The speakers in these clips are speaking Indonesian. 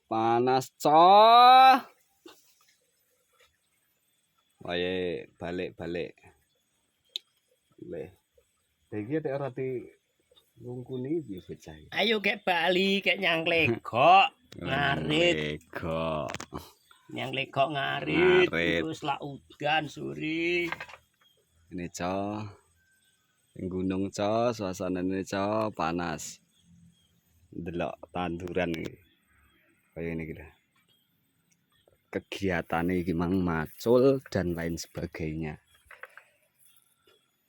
Panas coy. Wae balik-balik. Le. Iki tek ora di ngungkuni iki bocah. Ayo kek Bali kek nyang legok ngarit. Legok. Nyang legok ngarit. Ngarit. Terus lak udan sore. Ini coy. Ing gunung coy, suasanane coy panas. Delok tanduran iki. Kaya ini gitu. Kegiatannya iki mang macul dan lain sebagainya.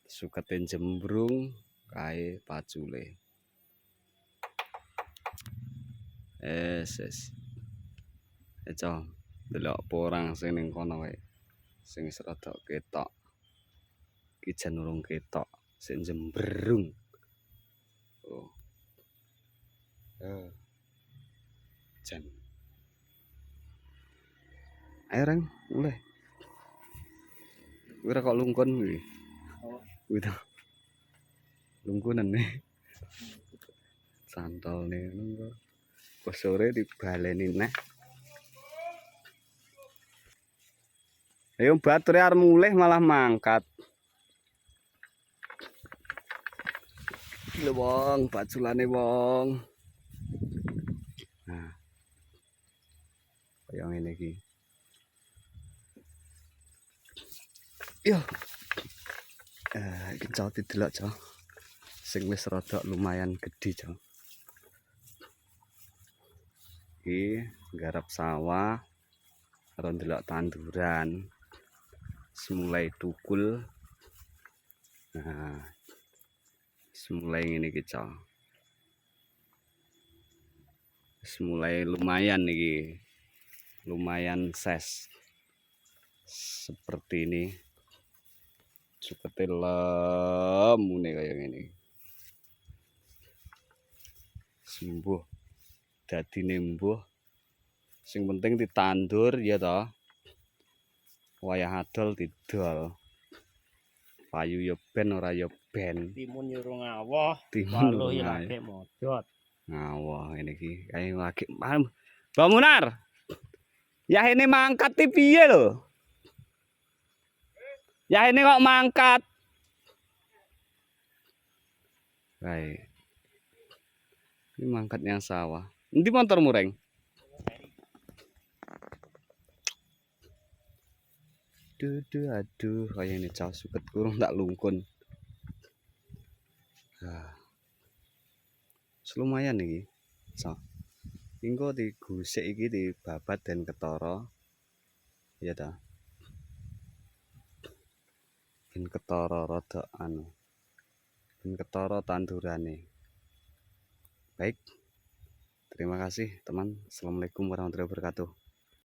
Suketin jembrung kae pacule. Es. Eco, delok porang sing ning kono wae. Sing wis rada ketok. Iki jan urung ketok, sing jembrung. Oh. Jan. Ayo Reng, mulai. Kuwi kok lungkun kuwi. Oh. Kuwi to. Lungkunan nih. Santol nih nunggu. Pas sore dibaleni neh. Ayo bature arep mulih malah mangkat. Lho wong, baculane wong. Nah. Kaya ngene iki. Yo. Iki cowok didelok, Cok. Sing wis rada lumayan gedhe, Cok. Iki garap sawah karo ndelok tanduran. Semulai tukul. Nah. Semulai ngene iki, Cok. Semulai lumayan iki. Lumayan ses. Seperti ini. Sukete lemune kaya ngene. Sembuh. Dadine mbuh. Sing penting ditandur ya toh. Wayah adol didol. Payu ya ben ora ya ben. Timun yo ora ngawah, waluh ya lagi modot. Ngawah ini iki kae lagi paham. Mbak Munar. Ya ini mangkat ti piye lho? Ya ini kok mangkat. Baik. Ini mangkatnya sawah. Endi motor mureng? Aduh, kayak ini cah suket kurung tak lungkun. Lumayan nih, so. Ingko digusik iki dibabat dan ketara. Ya ta. Ben ketara rada anu. Ben ketara tandurane. Baik. Terima kasih teman. Assalamualaikum warahmatullahi wabarakatuh.